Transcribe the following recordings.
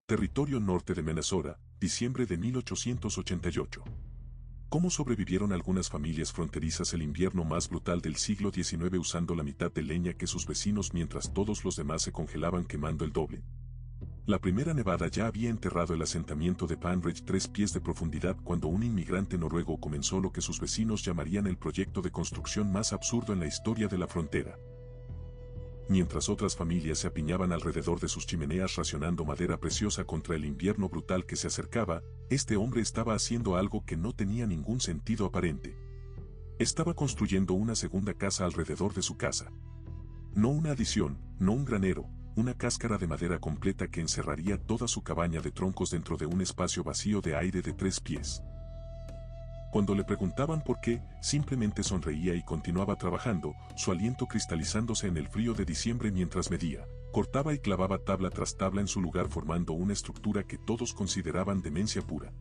Territorio norte de Minnesota, diciembre de 1888. ¿Cómo sobrevivieron algunas familias fronterizas el invierno más brutal del siglo XIX usando la mitad de leña que sus vecinos mientras todos los demás se congelaban quemando el doble? La primera nevada ya había enterrado el asentamiento de Pine Ridge 3 pies de profundidad cuando un inmigrante noruego comenzó lo que sus vecinos llamarían el proyecto de construcción más absurdo en la historia de la frontera. Mientras otras familias se apiñaban alrededor de sus chimeneas racionando madera preciosa contra el invierno brutal que se acercaba, este hombre estaba haciendo algo que no tenía ningún sentido aparente. Estaba construyendo una segunda casa alrededor de su casa. No una adición, no un granero, una cáscara de madera completa que encerraría toda su cabaña de troncos dentro de un espacio vacío de aire de 3 pies. Cuando le preguntaban por qué, simplemente sonreía y continuaba trabajando, su aliento cristalizándose en el frío de diciembre mientras medía, cortaba y clavaba tabla tras tabla en su lugar formando una estructura que todos consideraban demencia pura.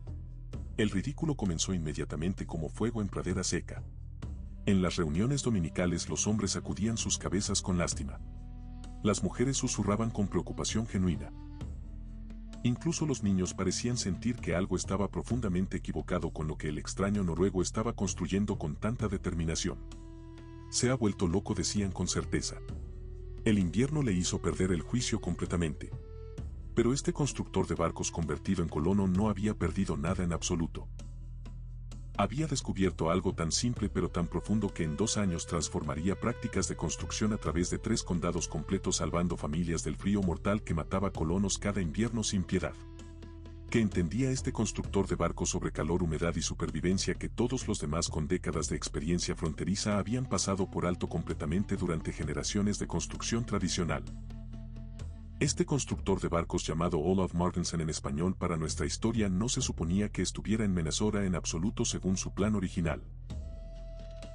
El ridículo comenzó inmediatamente como fuego en pradera seca. En las reuniones dominicales los hombres sacudían sus cabezas con lástima. Las mujeres susurraban con preocupación genuina. Incluso los niños parecían sentir que algo estaba profundamente equivocado con lo que el extraño noruego estaba construyendo con tanta determinación. Se ha vuelto loco, decían con certeza. El invierno le hizo perder el juicio completamente. Pero este constructor de barcos convertido en colono no había perdido nada en absoluto. Había descubierto algo tan simple pero tan profundo que en 2 años transformaría prácticas de construcción a través de 3 condados completos salvando familias del frío mortal que mataba colonos cada invierno sin piedad. ¿Qué entendía este constructor de barcos sobre calor, humedad y supervivencia que todos los demás con décadas de experiencia fronteriza habían pasado por alto completamente durante generaciones de construcción tradicional? Este constructor de barcos llamado Olaf Mortensen en español para nuestra historia no se suponía que estuviera en Minnesota en absoluto según su plan original.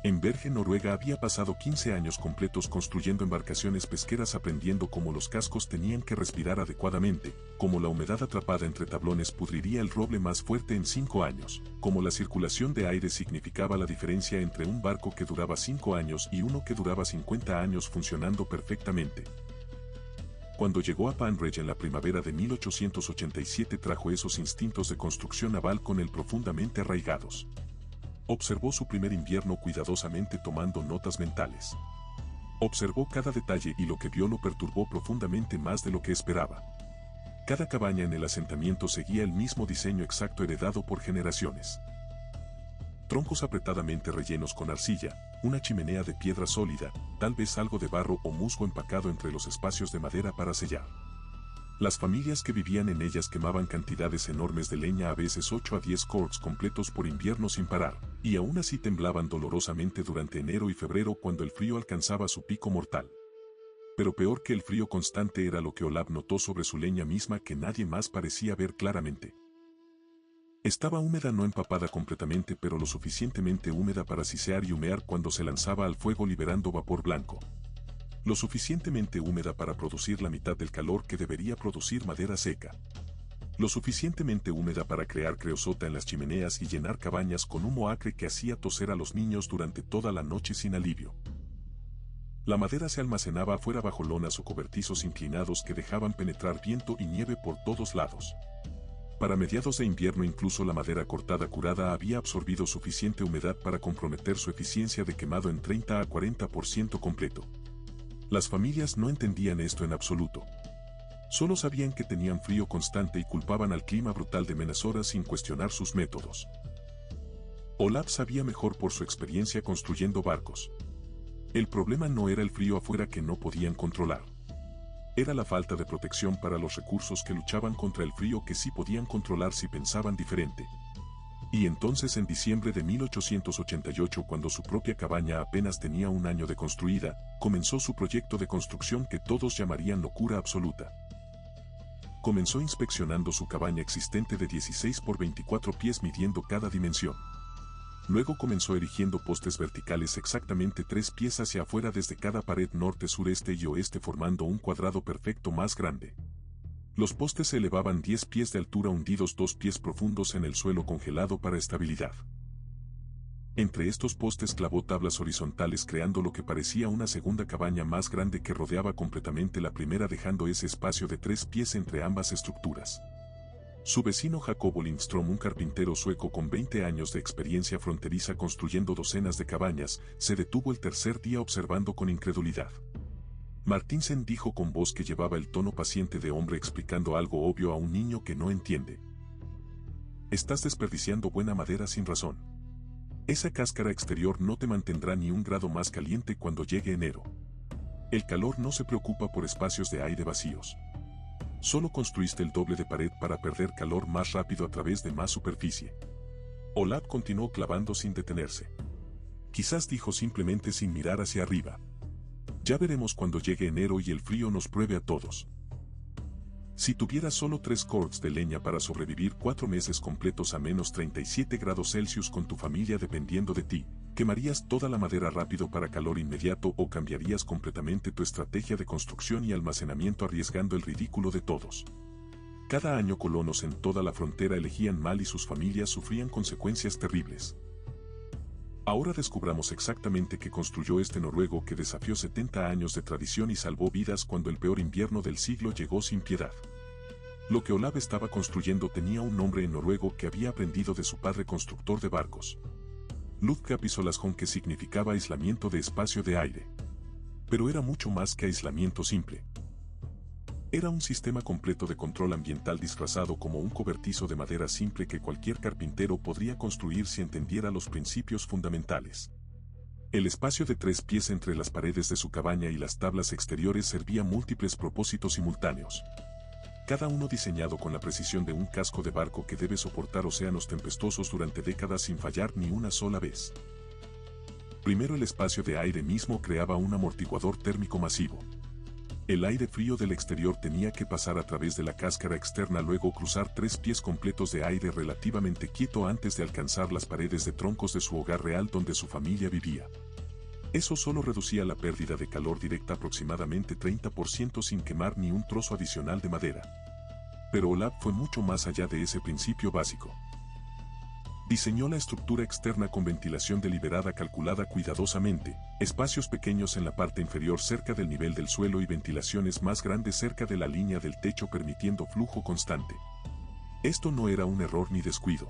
En Bergen, Noruega había pasado 15 años completos construyendo embarcaciones pesqueras aprendiendo cómo los cascos tenían que respirar adecuadamente, cómo la humedad atrapada entre tablones pudriría el roble más fuerte en 5 años, cómo la circulación de aire significaba la diferencia entre un barco que duraba 5 años y uno que duraba 50 años funcionando perfectamente. Cuando llegó a Pine Ridge en la primavera de 1887 trajo esos instintos de construcción naval con él profundamente arraigados. Observó su primer invierno cuidadosamente tomando notas mentales. Observó cada detalle y lo que vio lo perturbó profundamente más de lo que esperaba. Cada cabaña en el asentamiento seguía el mismo diseño exacto heredado por generaciones. Troncos apretadamente rellenos con arcilla, una chimenea de piedra sólida, tal vez algo de barro o musgo empacado entre los espacios de madera para sellar. Las familias que vivían en ellas quemaban cantidades enormes de leña, a veces 8 a 10 cords completos por invierno sin parar, y aún así temblaban dolorosamente durante enero y febrero cuando el frío alcanzaba su pico mortal. Pero peor que el frío constante era lo que Olaf notó sobre su leña misma que nadie más parecía ver claramente. Estaba húmeda, no empapada completamente, pero lo suficientemente húmeda para sisear y humear cuando se lanzaba al fuego liberando vapor blanco. Lo suficientemente húmeda para producir la mitad del calor que debería producir madera seca. Lo suficientemente húmeda para crear creosota en las chimeneas y llenar cabañas con humo acre que hacía toser a los niños durante toda la noche sin alivio. La madera se almacenaba afuera bajo lonas o cobertizos inclinados que dejaban penetrar viento y nieve por todos lados. Para mediados de invierno incluso la madera cortada curada había absorbido suficiente humedad para comprometer su eficiencia de quemado en 30 a 40% completo. Las familias no entendían esto en absoluto. Solo sabían que tenían frío constante y culpaban al clima brutal de Minnesota sin cuestionar sus métodos. Olaf sabía mejor por su experiencia construyendo barcos. El problema no era el frío afuera que no podían controlar. Era la falta de protección para los recursos que luchaban contra el frío que sí podían controlar si pensaban diferente. Y entonces en diciembre de 1888, cuando su propia cabaña apenas tenía 1 año de construida, comenzó su proyecto de construcción que todos llamarían locura absoluta. Comenzó inspeccionando su cabaña existente de 16 por 24 pies midiendo cada dimensión. Luego comenzó erigiendo postes verticales exactamente 3 pies hacia afuera desde cada pared norte, sureste y oeste formando un cuadrado perfecto más grande. Los postes se elevaban 10 pies de altura hundidos 2 pies profundos en el suelo congelado para estabilidad. Entre estos postes clavó tablas horizontales creando lo que parecía una segunda cabaña más grande que rodeaba completamente la primera dejando ese espacio de 3 pies entre ambas estructuras. Su vecino Jacobo Lindström, un carpintero sueco con 20 años de experiencia fronteriza construyendo docenas de cabañas, se detuvo el tercer día observando con incredulidad. Martinsen dijo con voz que llevaba el tono paciente de hombre explicando algo obvio a un niño que no entiende. Estás desperdiciando buena madera sin razón. Esa cáscara exterior no te mantendrá ni un grado más caliente cuando llegue enero. El calor no se preocupa por espacios de aire vacíos. Solo construiste el doble de pared para perder calor más rápido a través de más superficie. Olaf continuó clavando sin detenerse. Quizás dijo simplemente sin mirar hacia arriba. Ya veremos cuando llegue enero y el frío nos pruebe a todos. Si tuvieras solo 3 cords de leña para sobrevivir 4 meses completos a menos 37 grados Celsius con tu familia dependiendo de ti, ¿quemarías toda la madera rápido para calor inmediato o cambiarías completamente tu estrategia de construcción y almacenamiento arriesgando el ridículo de todos? Cada año colonos en toda la frontera elegían mal y sus familias sufrían consecuencias terribles. Ahora descubramos exactamente qué construyó este noruego que desafió 70 años de tradición y salvó vidas cuando el peor invierno del siglo llegó sin piedad. Lo que Olaf estaba construyendo tenía un nombre en noruego que había aprendido de su padre constructor de barcos. Luftkapisolasjon, que significaba aislamiento de espacio de aire. Pero era mucho más que aislamiento simple. Era un sistema completo de control ambiental disfrazado como un cobertizo de madera simple que cualquier carpintero podría construir si entendiera los principios fundamentales. El espacio de 3 pies entre las paredes de su cabaña y las tablas exteriores servía múltiples propósitos simultáneos. Cada uno diseñado con la precisión de un casco de barco que debe soportar océanos tempestuosos durante décadas sin fallar ni una sola vez. Primero, el espacio de aire mismo creaba un amortiguador térmico masivo. El aire frío del exterior tenía que pasar a través de la cáscara externa, luego cruzar 3 pies completos de aire relativamente quieto antes de alcanzar las paredes de troncos de su hogar real donde su familia vivía. Eso solo reducía la pérdida de calor directa aproximadamente 30% sin quemar ni un trozo adicional de madera. Pero Olaf fue mucho más allá de ese principio básico. Diseñó la estructura externa con ventilación deliberada calculada cuidadosamente, espacios pequeños en la parte inferior cerca del nivel del suelo y ventilaciones más grandes cerca de la línea del techo permitiendo flujo constante. Esto no era un error ni descuido.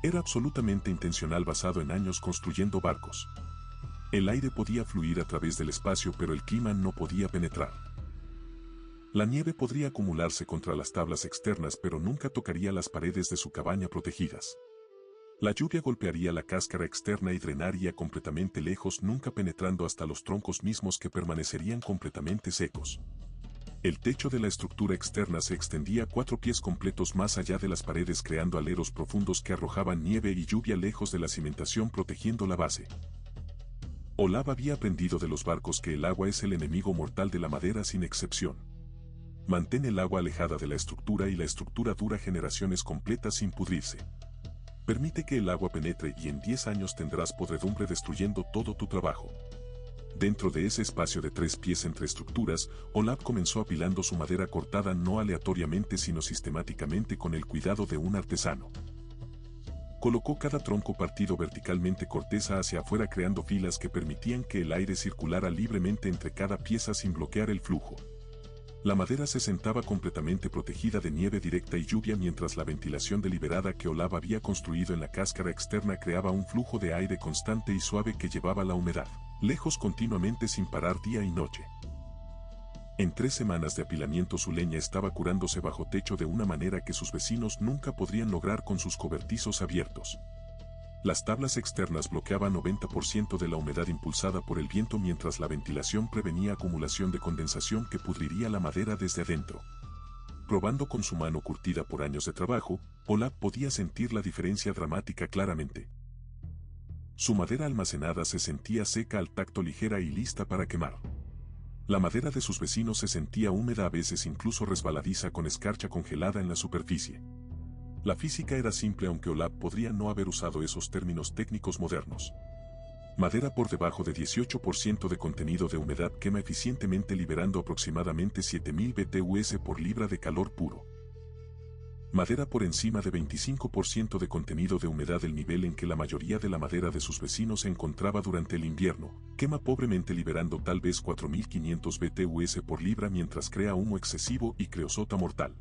Era absolutamente intencional basado en años construyendo barcos. El aire podía fluir a través del espacio pero el clima no podía penetrar. La nieve podría acumularse contra las tablas externas pero nunca tocaría las paredes de su cabaña protegidas. La lluvia golpearía la cáscara externa y drenaría completamente lejos, nunca penetrando hasta los troncos mismos que permanecerían completamente secos. El techo de la estructura externa se extendía 4 pies completos más allá de las paredes creando aleros profundos que arrojaban nieve y lluvia lejos de la cimentación protegiendo la base. Olaf había aprendido de los barcos que el agua es el enemigo mortal de la madera sin excepción. Mantén el agua alejada de la estructura y la estructura dura generaciones completas sin pudrirse. Permite que el agua penetre y en 10 años tendrás podredumbre destruyendo todo tu trabajo. Dentro de ese espacio de 3 pies entre estructuras, Olaf comenzó apilando su madera cortada no aleatoriamente sino sistemáticamente con el cuidado de un artesano. Colocó cada tronco partido verticalmente corteza hacia afuera creando filas que permitían que el aire circulara libremente entre cada pieza sin bloquear el flujo. La madera se sentaba completamente protegida de nieve directa y lluvia mientras la ventilación deliberada que Olaf había construido en la cáscara externa creaba un flujo de aire constante y suave que llevaba la humedad lejos continuamente sin parar día y noche. En 3 semanas de apilamiento su leña estaba curándose bajo techo de una manera que sus vecinos nunca podrían lograr con sus cobertizos abiertos. Las tablas externas bloqueaban 90% de la humedad impulsada por el viento mientras la ventilación prevenía acumulación de condensación que pudriría la madera desde adentro. Probando con su mano curtida por años de trabajo, Olaf podía sentir la diferencia dramática claramente. Su madera almacenada se sentía seca al tacto, ligera y lista para quemar. La madera de sus vecinos se sentía húmeda, a veces incluso resbaladiza con escarcha congelada en la superficie. La física era simple aunque Olaf podría no haber usado esos términos técnicos modernos. Madera por debajo de 18% de contenido de humedad quema eficientemente liberando aproximadamente 7000 BTUs por libra de calor puro. Madera por encima de 25% de contenido de humedad, el nivel en que la mayoría de la madera de sus vecinos se encontraba durante el invierno, quema pobremente liberando tal vez 4500 BTUs por libra mientras crea humo excesivo y creosota mortal.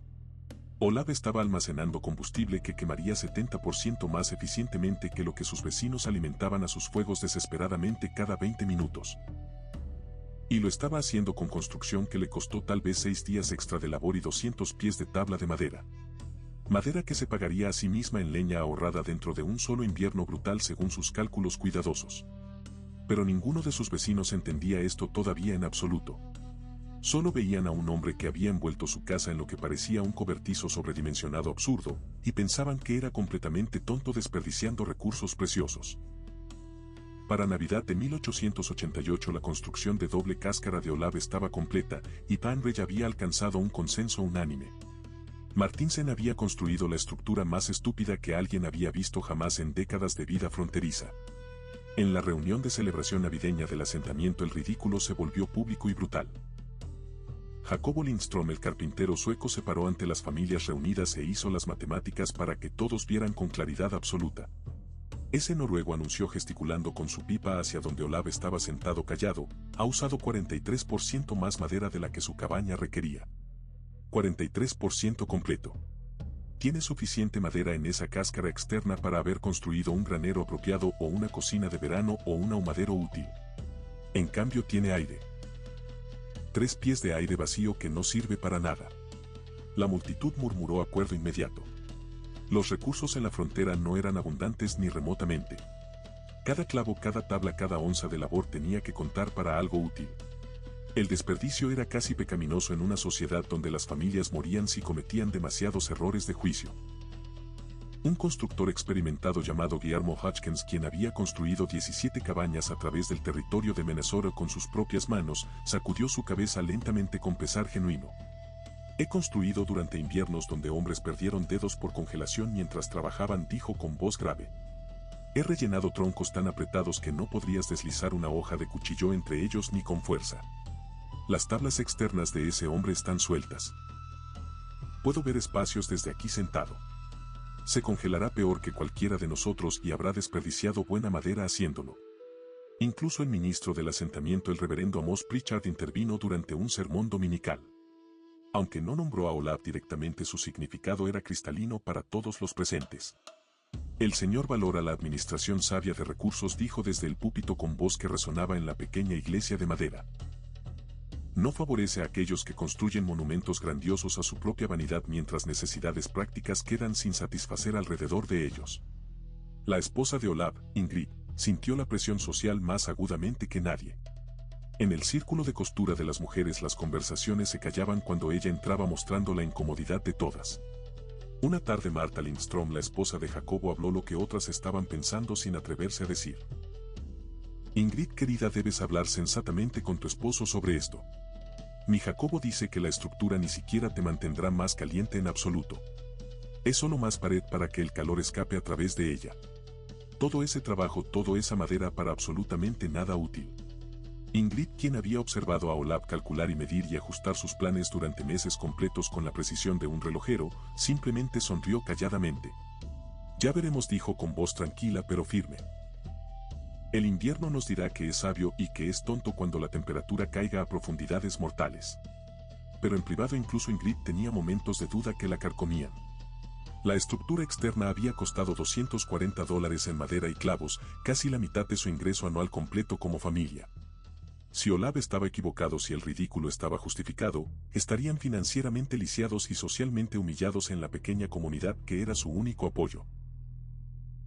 Olaf estaba almacenando combustible que quemaría 70% más eficientemente que lo que sus vecinos alimentaban a sus fuegos desesperadamente cada 20 minutos. Y lo estaba haciendo con construcción que le costó tal vez 6 días extra de labor y 200 pies de tabla de madera. Madera que se pagaría a sí misma en leña ahorrada dentro de un solo invierno brutal según sus cálculos cuidadosos. Pero ninguno de sus vecinos entendía esto todavía en absoluto. Solo veían a un hombre que había envuelto su casa en lo que parecía un cobertizo sobredimensionado absurdo, y pensaban que era completamente tonto desperdiciando recursos preciosos. Para Navidad de 1888 la construcción de doble cáscara de Olaf estaba completa, y Panrey había alcanzado un consenso unánime. Martinsen había construido la estructura más estúpida que alguien había visto jamás en décadas de vida fronteriza. En la reunión de celebración navideña del asentamiento el ridículo se volvió público y brutal. Jacobo Lindström, el carpintero sueco, se paró ante las familias reunidas e hizo las matemáticas para que todos vieran con claridad absoluta. Ese noruego anunció gesticulando con su pipa hacia donde Olaf estaba sentado callado: ha usado 43% más madera de la que su cabaña requería. 43% completo. Tiene suficiente madera en esa cáscara externa para haber construido un granero apropiado o una cocina de verano o un ahumadero útil. En cambio tiene aire. 3 pies de aire vacío que no sirve para nada. La multitud murmuró acuerdo inmediato. Los recursos en la frontera no eran abundantes ni remotamente. Cada clavo, cada tabla, cada onza de labor tenía que contar para algo útil. El desperdicio era casi pecaminoso en una sociedad donde las familias morían si cometían demasiados errores de juicio. Un constructor experimentado llamado Guillermo Hutchins, quien había construido 17 cabañas a través del territorio de Minnesota con sus propias manos, sacudió su cabeza lentamente con pesar genuino. He construido durante inviernos donde hombres perdieron dedos por congelación mientras trabajaban, dijo con voz grave. He rellenado troncos tan apretados que no podrías deslizar una hoja de cuchillo entre ellos ni con fuerza. Las tablas externas de ese hombre están sueltas. Puedo ver espacios desde aquí sentado. Se congelará peor que cualquiera de nosotros y habrá desperdiciado buena madera haciéndolo. Incluso el ministro del asentamiento, el reverendo Amos Pritchard, intervino durante un sermón dominical. Aunque no nombró a Olaf directamente, su significado era cristalino para todos los presentes. El Señor valora la administración sabia de recursos, dijo desde el púlpito con voz que resonaba en la pequeña iglesia de madera. No favorece a aquellos que construyen monumentos grandiosos a su propia vanidad mientras necesidades prácticas quedan sin satisfacer alrededor de ellos. La esposa de Olaf, Ingrid, sintió la presión social más agudamente que nadie. En el círculo de costura de las mujeres las conversaciones se callaban cuando ella entraba, mostrando la incomodidad de todas. Una tarde Marta Lindström, la esposa de Jacobo, habló lo que otras estaban pensando sin atreverse a decir. Ingrid querida, debes hablar sensatamente con tu esposo sobre esto. Mi Jacobo dice que la estructura ni siquiera te mantendrá más caliente en absoluto. Es solo más pared para que el calor escape a través de ella. Todo ese trabajo, toda esa madera para absolutamente nada útil. Ingrid, quien había observado a Olaf calcular y medir y ajustar sus planes durante meses completos con la precisión de un relojero, simplemente sonrió calladamente. Ya veremos, dijo con voz tranquila pero firme. El invierno nos dirá que es sabio y que es tonto cuando la temperatura caiga a profundidades mortales. Pero en privado incluso Ingrid tenía momentos de duda que la carcomían. La estructura externa había costado $240 en madera y clavos, casi la mitad de su ingreso anual completo como familia. Si Olaf estaba equivocado, si el ridículo estaba justificado, estarían financieramente lisiados y socialmente humillados en la pequeña comunidad que era su único apoyo.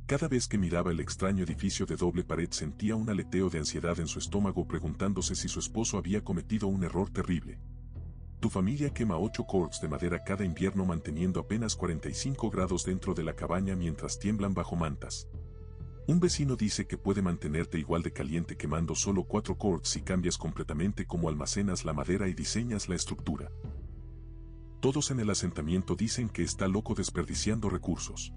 Cada vez que miraba el extraño edificio de doble pared sentía un aleteo de ansiedad en su estómago, preguntándose si su esposo había cometido un error terrible. Tu familia quema 8 cords de madera cada invierno manteniendo apenas 45 grados dentro de la cabaña mientras tiemblan bajo mantas. Un vecino dice que puede mantenerte igual de caliente quemando solo 4 cords si cambias completamente cómo almacenas la madera y diseñas la estructura. Todos en el asentamiento dicen que está loco desperdiciando recursos.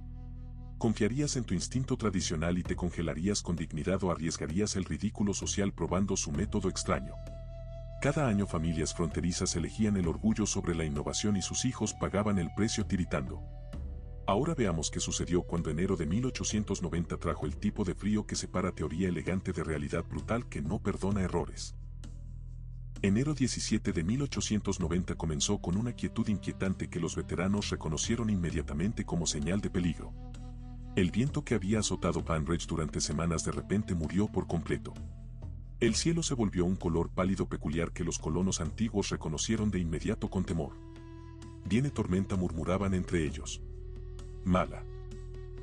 ¿Confiarías en tu instinto tradicional y te congelarías con dignidad o arriesgarías el ridículo social probando su método extraño? Cada año familias fronterizas elegían el orgullo sobre la innovación y sus hijos pagaban el precio tiritando. Ahora veamos qué sucedió cuando enero de 1890 trajo el tipo de frío que separa teoría elegante de realidad brutal que no perdona errores. Enero 17 de 1890 comenzó con una quietud inquietante que los veteranos reconocieron inmediatamente como señal de peligro. El viento que había azotado Banbridge durante semanas de repente murió por completo. El cielo se volvió un color pálido peculiar que los colonos antiguos reconocieron de inmediato con temor. «Viene tormenta», murmuraban entre ellos. Mala.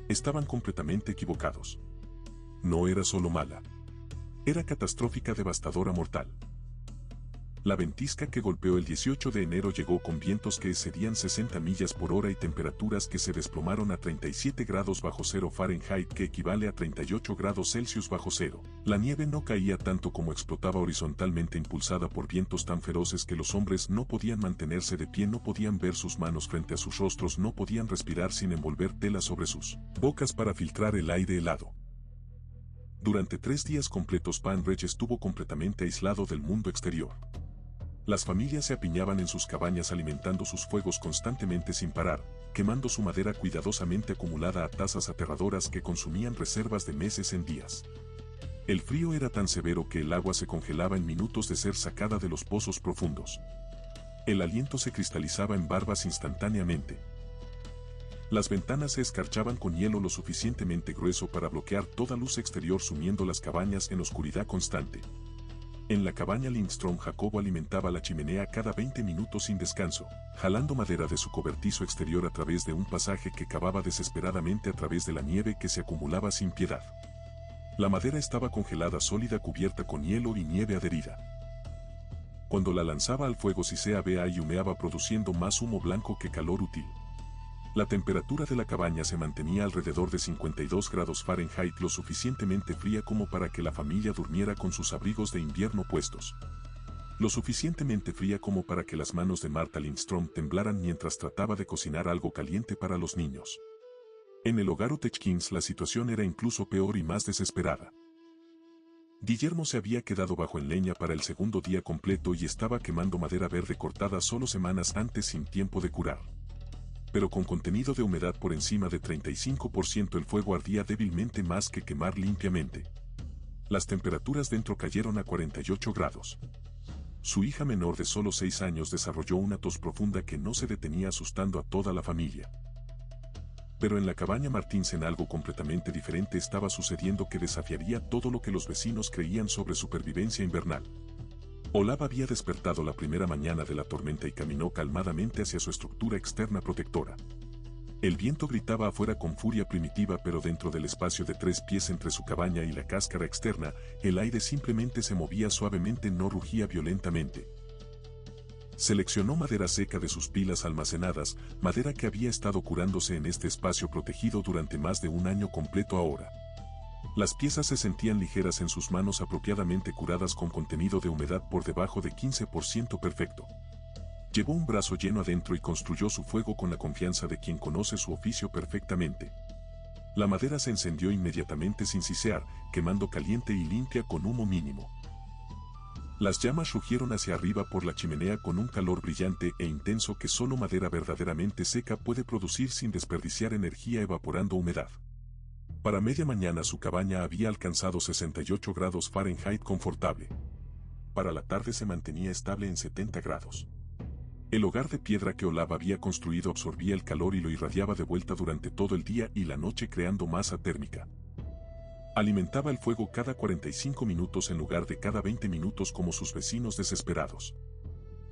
Estaban completamente equivocados. No era solo mala. Era catastrófica, devastadora, mortal. La ventisca que golpeó el 18 de enero llegó con vientos que excedían 60 millas por hora y temperaturas que se desplomaron a 37 grados bajo cero Fahrenheit, que equivale a 38 grados Celsius bajo cero. La nieve no caía tanto como explotaba horizontalmente, impulsada por vientos tan feroces que los hombres no podían mantenerse de pie, no podían ver sus manos frente a sus rostros, no podían respirar sin envolver tela sobre sus bocas para filtrar el aire helado. Durante 3 días completos Banbridge estuvo completamente aislado del mundo exterior. Las familias se apiñaban en sus cabañas alimentando sus fuegos constantemente sin parar, quemando su madera cuidadosamente acumulada a tasas aterradoras que consumían reservas de meses en días. El frío era tan severo que el agua se congelaba en minutos de ser sacada de los pozos profundos. El aliento se cristalizaba en barbas instantáneamente. Las ventanas se escarchaban con hielo lo suficientemente grueso para bloquear toda luz exterior, sumiendo las cabañas en oscuridad constante. En la cabaña Lindström, Jacobo alimentaba la chimenea cada 20 minutos sin descanso, jalando madera de su cobertizo exterior a través de un pasaje que cavaba desesperadamente a través de la nieve que se acumulaba sin piedad. La madera estaba congelada, sólida, cubierta con hielo y nieve adherida. Cuando la lanzaba al fuego cicea y humeaba, produciendo más humo blanco que calor útil. La temperatura de la cabaña se mantenía alrededor de 52 grados Fahrenheit, lo suficientemente fría como para que la familia durmiera con sus abrigos de invierno puestos. Lo suficientemente fría como para que las manos de Martha Lindström temblaran mientras trataba de cocinar algo caliente para los niños. En el hogar Otechkins la situación era incluso peor y más desesperada. Guillermo se había quedado bajo en leña para el segundo día completo y estaba quemando madera verde cortada solo semanas antes sin tiempo de curar. Pero con contenido de humedad por encima de 35%, el fuego ardía débilmente más que quemar limpiamente. Las temperaturas dentro cayeron a 48 grados. Su hija menor de solo 6 años desarrolló una tos profunda que no se detenía, asustando a toda la familia. Pero en la cabaña Martinsen algo completamente diferente estaba sucediendo que desafiaría todo lo que los vecinos creían sobre supervivencia invernal. Olaf había despertado la primera mañana de la tormenta y caminó calmadamente hacia su estructura externa protectora. El viento gritaba afuera con furia primitiva, pero dentro del espacio de 3 pies entre su cabaña y la cáscara externa, el aire simplemente se movía suavemente, no rugía violentamente. Seleccionó madera seca de sus pilas almacenadas, madera que había estado curándose en este espacio protegido durante más de un año completo ahora. Las piezas se sentían ligeras en sus manos, apropiadamente curadas con contenido de humedad por debajo de 15% perfecto. Llevó un brazo lleno adentro y construyó su fuego con la confianza de quien conoce su oficio perfectamente. La madera se encendió inmediatamente sin sisear, quemando caliente y limpia con humo mínimo. Las llamas rugieron hacia arriba por la chimenea con un calor brillante e intenso que solo madera verdaderamente seca puede producir sin desperdiciar energía evaporando humedad. Para media mañana su cabaña había alcanzado 68 grados Fahrenheit confortable. Para la tarde se mantenía estable en 70 grados. El hogar de piedra que Olaf había construido absorbía el calor y lo irradiaba de vuelta durante todo el día y la noche, creando masa térmica. Alimentaba el fuego cada 45 minutos en lugar de cada 20 minutos como sus vecinos desesperados.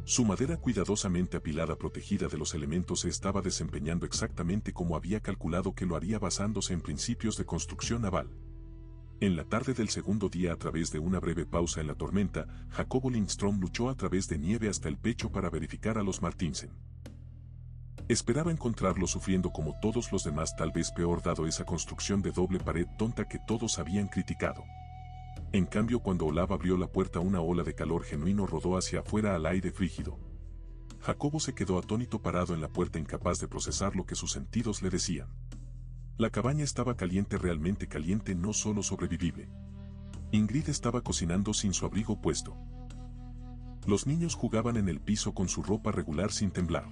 Su madera cuidadosamente apilada, protegida de los elementos, se estaba desempeñando exactamente como había calculado que lo haría, basándose en principios de construcción naval. En la tarde del segundo día, a través de una breve pausa en la tormenta, Jacobo Lindström luchó a través de nieve hasta el pecho para verificar a los Martinsen. Esperaba encontrarlos sufriendo como todos los demás, tal vez peor dado esa construcción de doble pared tonta que todos habían criticado. En cambio, cuando Olaf abrió la puerta, una ola de calor genuino rodó hacia afuera al aire frígido. Jacobo se quedó atónito parado en la puerta, incapaz de procesar lo que sus sentidos le decían. La cabaña estaba caliente, realmente caliente, no solo sobrevivible. Ingrid estaba cocinando sin su abrigo puesto. Los niños jugaban en el piso con su ropa regular sin temblar.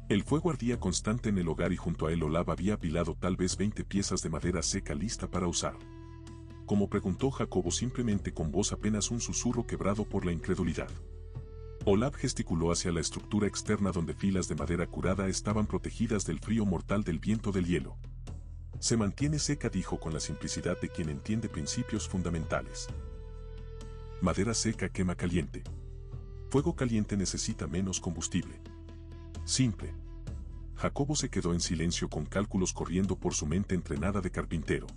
El fuego ardía constante en el hogar y junto a él Olaf había apilado tal vez 20 piezas de madera seca lista para usar. ¿Cómo?, preguntó Jacobo simplemente con voz apenas un susurro quebrado por la incredulidad. Olaf gesticuló hacia la estructura externa donde filas de madera curada estaban protegidas del frío mortal del viento del hielo. Se mantiene seca, dijo con la simplicidad de quien entiende principios fundamentales. Madera seca quema caliente. Fuego caliente necesita menos combustible. Simple. Jacobo se quedó en silencio con cálculos corriendo por su mente entrenada de carpintero.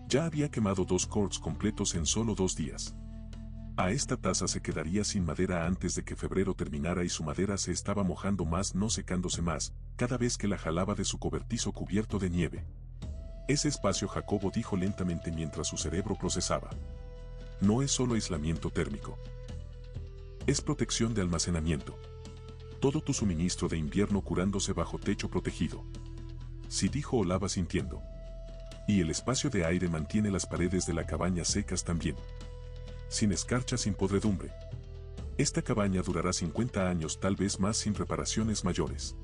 Ya había quemado 2 cords completos en solo 2 días. A esta tasa se quedaría sin madera antes de que febrero terminara y su madera se estaba mojando más, no secándose más, cada vez que la jalaba de su cobertizo cubierto de nieve. Ese espacio, Jacobo dijo lentamente mientras su cerebro procesaba. No es solo aislamiento térmico. Es protección de almacenamiento. Todo tu suministro de invierno curándose bajo techo protegido. Sí, dijo Olaf asintiendo. Y el espacio de aire mantiene las paredes de la cabaña secas también. Sin escarcha, sin podredumbre. Esta cabaña durará 50 años, tal vez más, sin reparaciones mayores.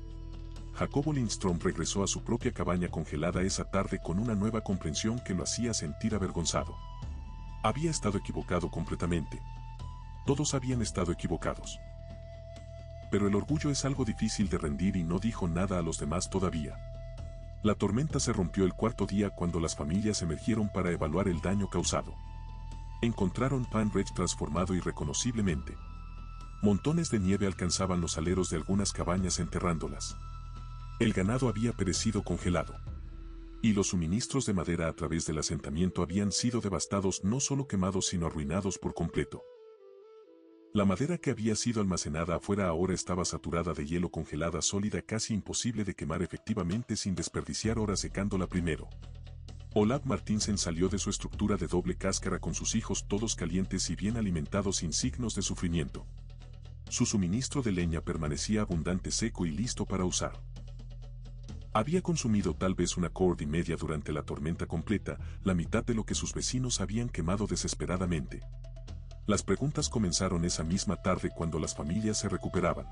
Jacobo Lindström regresó a su propia cabaña congelada esa tarde con una nueva comprensión que lo hacía sentir avergonzado. Había estado equivocado completamente. Todos habían estado equivocados. Pero el orgullo es algo difícil de rendir y no dijo nada a los demás todavía. La tormenta se rompió el cuarto día cuando las familias emergieron para evaluar el daño causado. Encontraron Pan Ridge transformado irreconociblemente. Montones de nieve alcanzaban los aleros de algunas cabañas enterrándolas. El ganado había perecido congelado. Y los suministros de madera a través del asentamiento habían sido devastados, no solo quemados sino arruinados por completo. La madera que había sido almacenada afuera ahora estaba saturada de hielo, congelada, sólida, casi imposible de quemar efectivamente sin desperdiciar horas secándola primero. Olaf Martinsen salió de su estructura de doble cáscara con sus hijos todos calientes y bien alimentados, sin signos de sufrimiento. Su suministro de leña permanecía abundante, seco y listo para usar. Había consumido tal vez 1 cord y media durante la tormenta completa, la mitad de lo que sus vecinos habían quemado desesperadamente. Las preguntas comenzaron esa misma tarde cuando las familias se recuperaban.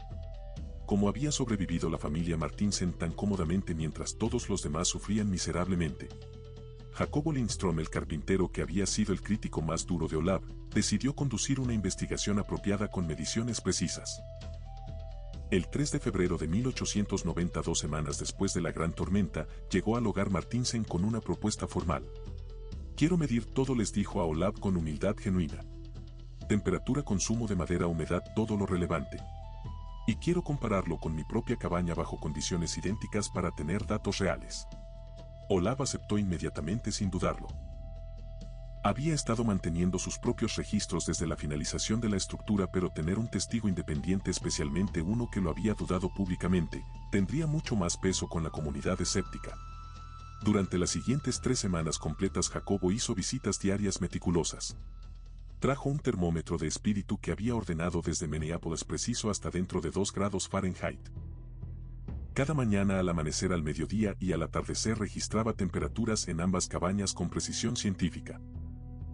¿Cómo había sobrevivido la familia Martinsen tan cómodamente mientras todos los demás sufrían miserablemente? Jacobo Lindström, el carpintero que había sido el crítico más duro de Olaf, decidió conducir una investigación apropiada con mediciones precisas. El 3 de febrero de 1890, 2 semanas después de la gran tormenta, llegó al hogar Martinsen con una propuesta formal. Quiero medir todo, les dijo a Olaf con humildad genuina. Temperatura, consumo de madera, humedad, todo lo relevante. Y quiero compararlo con mi propia cabaña bajo condiciones idénticas para tener datos reales. Olaf aceptó inmediatamente sin dudarlo. Había estado manteniendo sus propios registros desde la finalización de la estructura, pero tener un testigo independiente, especialmente uno que lo había dudado públicamente, tendría mucho más peso con la comunidad escéptica. Durante las siguientes 3 semanas completas, Jacobo hizo visitas diarias meticulosas. Trajo un termómetro de espíritu que había ordenado desde Minneapolis, preciso hasta dentro de 2 grados Fahrenheit. Cada mañana al amanecer, al mediodía y al atardecer registraba temperaturas en ambas cabañas con precisión científica.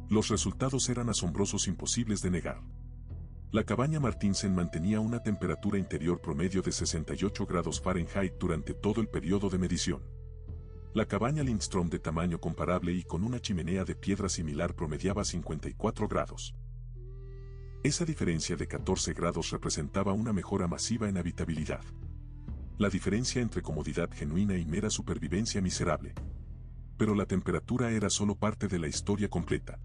Los resultados eran asombrosos, imposibles de negar. La cabaña Martinsen mantenía una temperatura interior promedio de 68 grados Fahrenheit durante todo el periodo de medición. La cabaña Lindström, de tamaño comparable y con una chimenea de piedra similar, promediaba 54 grados. Esa diferencia de 14 grados representaba una mejora masiva en habitabilidad. La diferencia entre comodidad genuina y mera supervivencia miserable. Pero la temperatura era solo parte de la historia completa.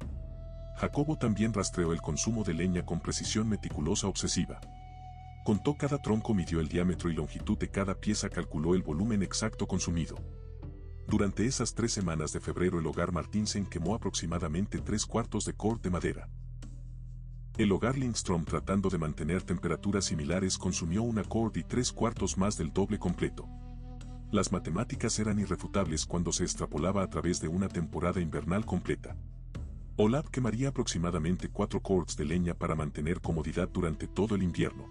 Jacobo también rastreó el consumo de leña con precisión meticulosa, obsesiva. Contó cada tronco, midió el diámetro y longitud de cada pieza, calculó el volumen exacto consumido. Durante esas 3 semanas de febrero, el hogar Martinsen quemó aproximadamente 3/4 de cord de madera. El hogar Lindström, tratando de mantener temperaturas similares, consumió 1 cord y 3/4 más del doble completo. Las matemáticas eran irrefutables cuando se extrapolaba a través de una temporada invernal completa. Olaf quemaría aproximadamente 4 cords de leña para mantener comodidad durante todo el invierno.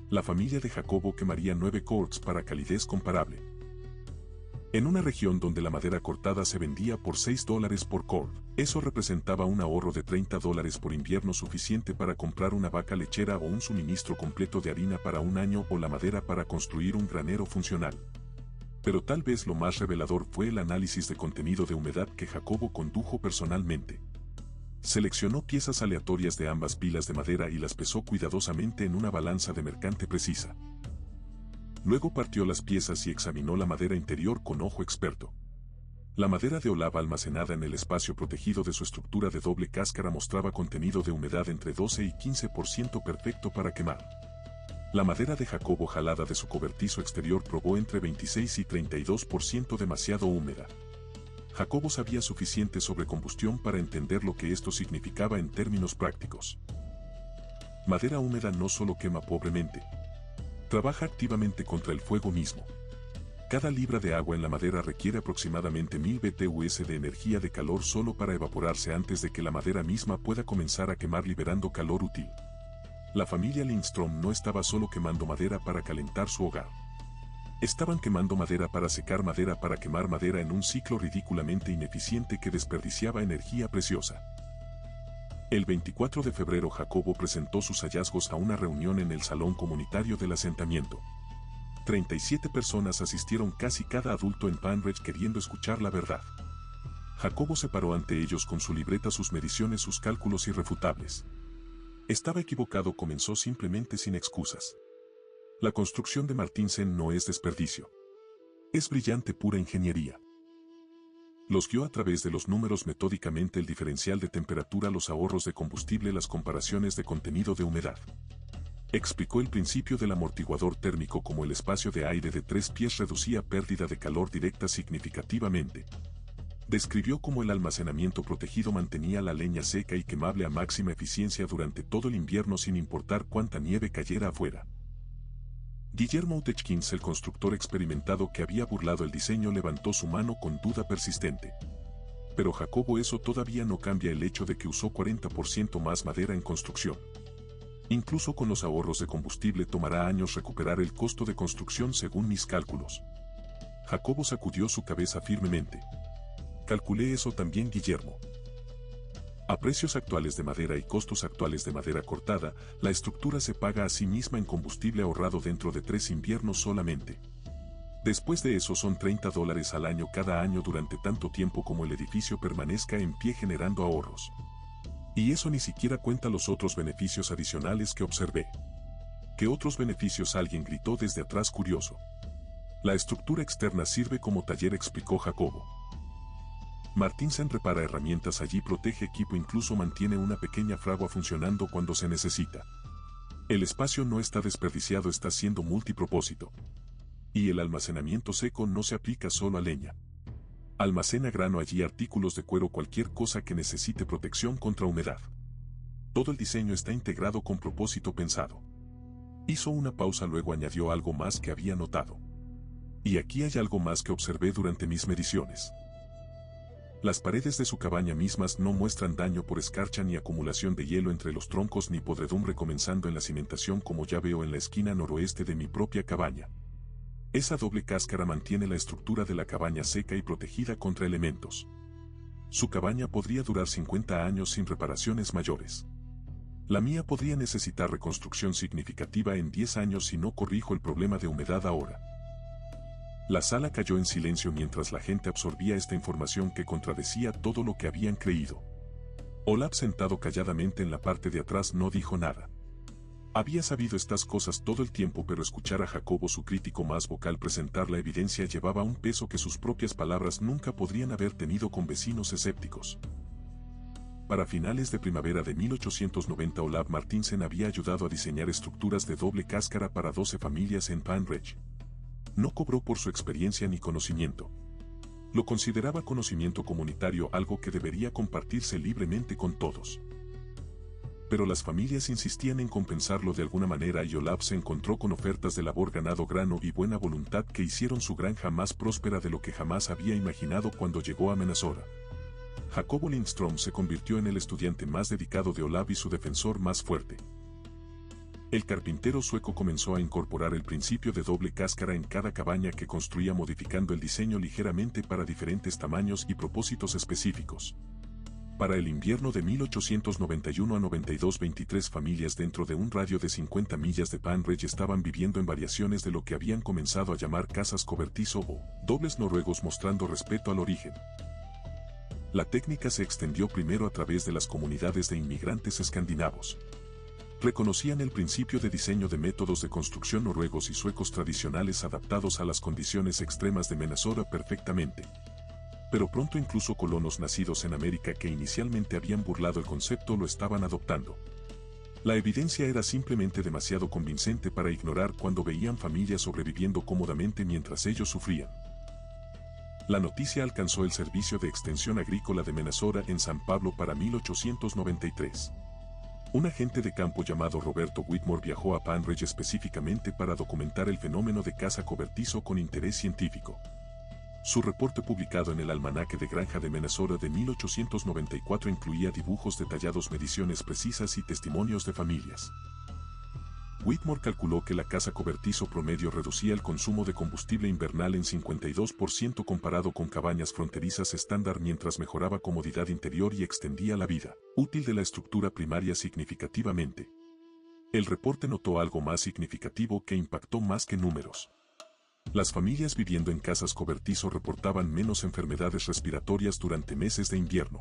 La familia de Jacobo quemaría 9 cords para calidez comparable. En una región donde la madera cortada se vendía por $6 por cord, eso representaba un ahorro de $30 por invierno, suficiente para comprar una vaca lechera o un suministro completo de harina para un año, o la madera para construir un granero funcional. Pero tal vez lo más revelador fue el análisis de contenido de humedad que Jacobo condujo personalmente. Seleccionó piezas aleatorias de ambas pilas de madera y las pesó cuidadosamente en una balanza de mercante precisa. Luego partió las piezas y examinó la madera interior con ojo experto. La madera de Olaf almacenada en el espacio protegido de su estructura de doble cáscara mostraba contenido de humedad entre 12 y 15% perfecto para quemar. La madera de Jacobo jalada de su cobertizo exterior probó entre 26 y 32% demasiado húmeda. Jacobo sabía suficiente sobre combustión para entender lo que esto significaba en términos prácticos. Madera húmeda no solo quema pobremente, trabaja activamente contra el fuego mismo. Cada libra de agua en la madera requiere aproximadamente 1000 BTUs de energía de calor solo para evaporarse antes de que la madera misma pueda comenzar a quemar liberando calor útil. La familia Lindström no estaba solo quemando madera para calentar su hogar. Estaban quemando madera para secar madera para quemar madera en un ciclo ridículamente ineficiente que desperdiciaba energía preciosa. El 24 de febrero Jacobo presentó sus hallazgos a una reunión en el salón comunitario del asentamiento. 37 personas asistieron, casi cada adulto en Panridge queriendo escuchar la verdad. Jacobo se paró ante ellos con su libreta, sus mediciones, sus cálculos irrefutables. Estaba equivocado, comenzó simplemente sin excusas. La construcción de Martinsen no es desperdicio. Es brillante pura ingeniería. Los guió a través de los números metódicamente: el diferencial de temperatura, los ahorros de combustible, las comparaciones de contenido de humedad. Explicó el principio del amortiguador térmico, como el espacio de aire de 3 pies reducía pérdida de calor directa significativamente. Describió cómo el almacenamiento protegido mantenía la leña seca y quemable a máxima eficiencia durante todo el invierno sin importar cuánta nieve cayera afuera. Guillermo Utechkins, el constructor experimentado que había burlado el diseño, levantó su mano con duda persistente. Pero Jacobo, eso todavía no cambia el hecho de que usó 40% más madera en construcción. Incluso con los ahorros de combustible tomará años recuperar el costo de construcción según mis cálculos. Jacobo sacudió su cabeza firmemente. Calculé eso también, Guillermo. A precios actuales de madera y costos actuales de madera cortada, la estructura se paga a sí misma en combustible ahorrado dentro de 3 inviernos solamente. Después de eso son $30 al año cada año durante tanto tiempo como el edificio permanezca en pie, generando ahorros. Y eso ni siquiera cuenta los otros beneficios adicionales que observé. ¿Qué otros beneficios?, alguien gritó desde atrás curioso. La estructura externa sirve como taller, explicó Jacobo. Martinsen repara herramientas allí, protege equipo, incluso mantiene una pequeña fragua funcionando cuando se necesita. El espacio no está desperdiciado, está siendo multipropósito. Y el almacenamiento seco no se aplica solo a leña. Almacena grano allí, artículos de cuero, cualquier cosa que necesite protección contra humedad. Todo el diseño está integrado con propósito pensado. Hizo una pausa, luego añadió algo más que había notado. Y aquí hay algo más que observé durante mis mediciones. Las paredes de su cabaña mismas no muestran daño por escarcha ni acumulación de hielo entre los troncos ni podredumbre comenzando en la cimentación, como ya veo en la esquina noroeste de mi propia cabaña. Esa doble cáscara mantiene la estructura de la cabaña seca y protegida contra elementos. Su cabaña podría durar 50 años sin reparaciones mayores. La mía podría necesitar reconstrucción significativa en 10 años si no corrijo el problema de humedad ahora. La sala cayó en silencio mientras la gente absorbía esta información que contradecía todo lo que habían creído. Olaf, sentado calladamente en la parte de atrás, no dijo nada. Había sabido estas cosas todo el tiempo, pero escuchar a Jacobo, su crítico más vocal, presentar la evidencia llevaba un peso que sus propias palabras nunca podrían haber tenido con vecinos escépticos. Para finales de primavera de 1890, Olaf Martinsen había ayudado a diseñar estructuras de doble cáscara para 12 familias en Panridge. No cobró por su experiencia ni conocimiento. Lo consideraba conocimiento comunitario, algo que debería compartirse libremente con todos. Pero las familias insistían en compensarlo de alguna manera y Olaf se encontró con ofertas de labor, ganado, grano y buena voluntad que hicieron su granja más próspera de lo que jamás había imaginado cuando llegó a Minnesota. Jacobo Lindström se convirtió en el estudiante más dedicado de Olaf y su defensor más fuerte. El carpintero sueco comenzó a incorporar el principio de doble cáscara en cada cabaña que construía, modificando el diseño ligeramente para diferentes tamaños y propósitos específicos. Para el invierno de 1891 a 92, 23 familias dentro de un radio de 50 millas de Panridge estaban viviendo en variaciones de lo que habían comenzado a llamar casas cobertizo o dobles noruegos, mostrando respeto al origen. La técnica se extendió primero a través de las comunidades de inmigrantes escandinavos. Reconocían el principio de diseño de métodos de construcción noruegos y suecos tradicionales adaptados a las condiciones extremas de Minnesota perfectamente. Pero pronto incluso colonos nacidos en América que inicialmente habían burlado el concepto lo estaban adoptando. La evidencia era simplemente demasiado convincente para ignorar cuando veían familias sobreviviendo cómodamente mientras ellos sufrían. La noticia alcanzó el Servicio de Extensión Agrícola de Minnesota en San Pablo para 1893. Un agente de campo llamado Roberto Whitmore viajó a Pine Ridge específicamente para documentar el fenómeno de caza cobertizo con interés científico. Su reporte publicado en el Almanaque de Granja de Minnesota de 1894 incluía dibujos detallados, mediciones precisas y testimonios de familias. Whitmore calculó que la caza cobertizo promedio reducía el consumo de combustible invernal en 52% comparado con cabañas fronterizas estándar, mientras mejoraba comodidad interior y extendía la vida útil de la estructura primaria significativamente. El reporte notó algo más significativo que impactó más que números. Las familias viviendo en casas cobertizo reportaban menos enfermedades respiratorias durante meses de invierno.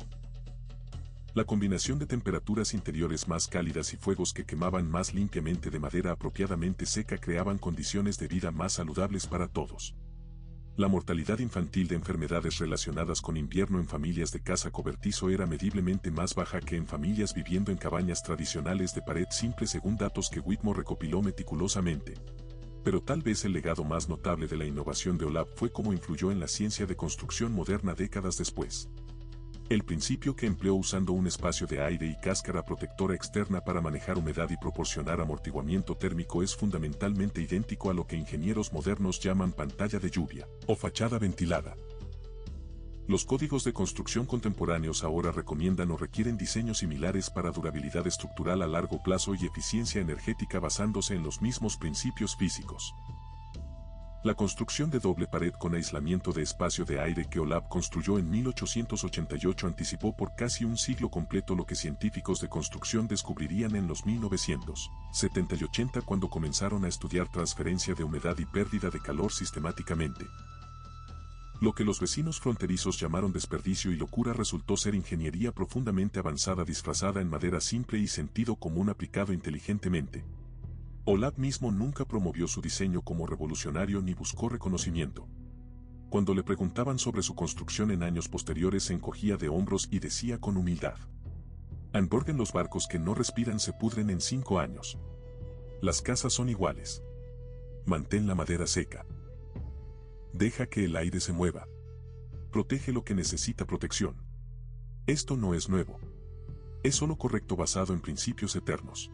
La combinación de temperaturas interiores más cálidas y fuegos que quemaban más limpiamente de madera apropiadamente seca creaban condiciones de vida más saludables para todos. La mortalidad infantil de enfermedades relacionadas con invierno en familias de casa cobertizo era mediblemente más baja que en familias viviendo en cabañas tradicionales de pared simple, según datos que Whitmore recopiló meticulosamente. Pero tal vez el legado más notable de la innovación de Olaf fue cómo influyó en la ciencia de construcción moderna décadas después. El principio que empleó usando un espacio de aire y cáscara protectora externa para manejar humedad y proporcionar amortiguamiento térmico es fundamentalmente idéntico a lo que ingenieros modernos llaman pantalla de lluvia o fachada ventilada. Los códigos de construcción contemporáneos ahora recomiendan o requieren diseños similares para durabilidad estructural a largo plazo y eficiencia energética basándose en los mismos principios físicos. La construcción de doble pared con aislamiento de espacio de aire que Olaf construyó en 1888 anticipó por casi un siglo completo lo que científicos de construcción descubrirían en los 1970 y 80 cuando comenzaron a estudiar transferencia de humedad y pérdida de calor sistemáticamente. Lo que los vecinos fronterizos llamaron desperdicio y locura resultó ser ingeniería profundamente avanzada disfrazada en madera simple y sentido común aplicado inteligentemente. Olaf mismo nunca promovió su diseño como revolucionario ni buscó reconocimiento. Cuando le preguntaban sobre su construcción en años posteriores se encogía de hombros y decía con humildad: Anborgen, los barcos que no respiran se pudren en 5 años. Las casas son iguales. Mantén la madera seca. Deja que el aire se mueva. Protege lo que necesita protección. Esto no es nuevo. Es solo correcto basado en principios eternos.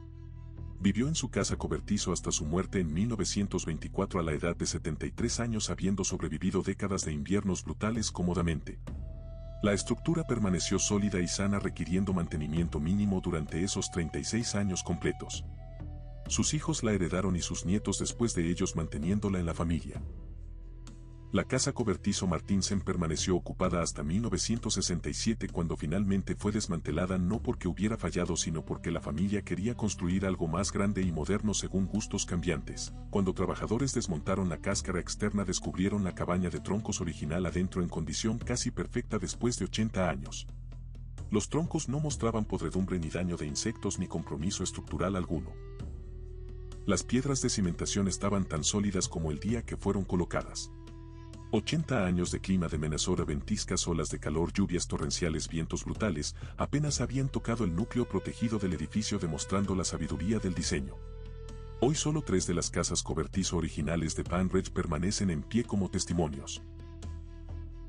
Vivió en su casa cobertizo hasta su muerte en 1924 a la edad de 73 años, habiendo sobrevivido décadas de inviernos brutales cómodamente. La estructura permaneció sólida y sana, requiriendo mantenimiento mínimo durante esos 36 años completos. Sus hijos la heredaron y sus nietos después de ellos, manteniéndola en la familia. La casa cobertizo Martinsen permaneció ocupada hasta 1967, cuando finalmente fue desmantelada, no porque hubiera fallado sino porque la familia quería construir algo más grande y moderno según gustos cambiantes. Cuando trabajadores desmontaron la cáscara externa descubrieron la cabaña de troncos original adentro en condición casi perfecta después de 80 años. Los troncos no mostraban podredumbre ni daño de insectos ni compromiso estructural alguno. Las piedras de cimentación estaban tan sólidas como el día que fueron colocadas. 80 años de clima de Minnesota, ventiscas, olas de calor, lluvias torrenciales, vientos brutales, apenas habían tocado el núcleo protegido del edificio, demostrando la sabiduría del diseño. Hoy solo 3 de las casas cobertizo originales de Pine Ridge permanecen en pie como testimonios.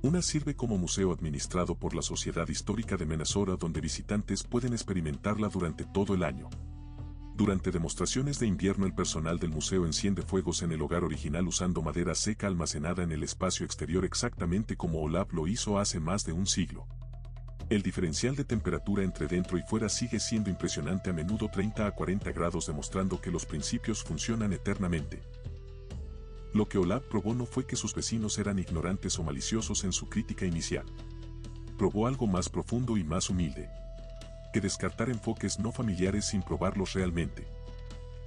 Una sirve como museo administrado por la Sociedad Histórica de Minnesota, donde visitantes pueden experimentarla durante todo el año. Durante demostraciones de invierno, el personal del museo enciende fuegos en el hogar original usando madera seca almacenada en el espacio exterior, exactamente como Olaf lo hizo hace más de un siglo. El diferencial de temperatura entre dentro y fuera sigue siendo impresionante, a menudo 30 a 40 grados, demostrando que los principios funcionan eternamente. Lo que Olaf probó no fue que sus vecinos eran ignorantes o maliciosos en su crítica inicial. Probó algo más profundo y más humilde: que descartar enfoques no familiares sin probarlos realmente.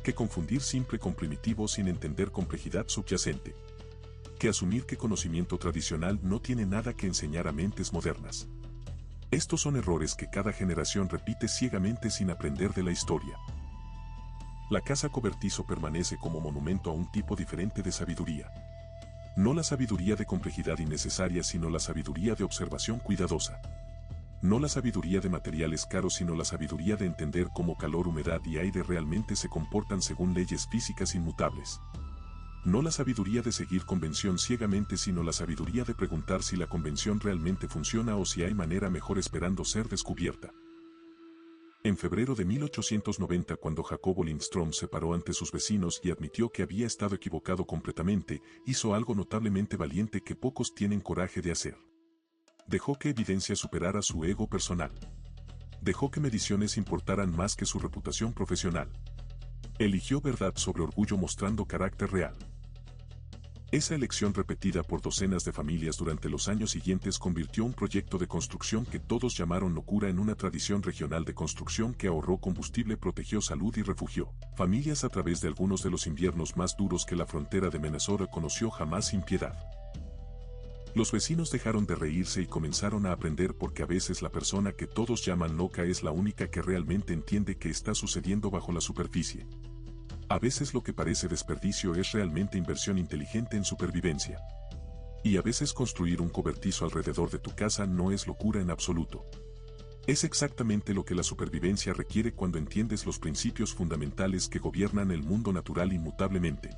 Que confundir simple con primitivo sin entender complejidad subyacente. Que asumir que conocimiento tradicional no tiene nada que enseñar a mentes modernas. Estos son errores que cada generación repite ciegamente sin aprender de la historia. La casa cobertizo permanece como monumento a un tipo diferente de sabiduría. No la sabiduría de complejidad innecesaria, sino la sabiduría de observación cuidadosa. No la sabiduría de materiales caros, sino la sabiduría de entender cómo calor, humedad y aire realmente se comportan según leyes físicas inmutables. No la sabiduría de seguir convención ciegamente, sino la sabiduría de preguntar si la convención realmente funciona o si hay manera mejor esperando ser descubierta. En febrero de 1890, cuando Jacobo Lindström se paró ante sus vecinos y admitió que había estado equivocado completamente, hizo algo notablemente valiente que pocos tienen coraje de hacer. Dejó que evidencia superara su ego personal. Dejó que mediciones importaran más que su reputación profesional. Eligió verdad sobre orgullo, mostrando carácter real. Esa elección, repetida por docenas de familias durante los años siguientes, convirtió un proyecto de construcción que todos llamaron locura en una tradición regional de construcción que ahorró combustible, protegió salud y refugió familias a través de algunos de los inviernos más duros que la frontera de Minnesota conoció jamás, sin piedad. Los vecinos dejaron de reírse y comenzaron a aprender, porque a veces la persona que todos llaman loca es la única que realmente entiende qué está sucediendo bajo la superficie. A veces lo que parece desperdicio es realmente inversión inteligente en supervivencia. Y a veces construir un cobertizo alrededor de tu casa no es locura en absoluto. Es exactamente lo que la supervivencia requiere cuando entiendes los principios fundamentales que gobiernan el mundo natural inmutablemente.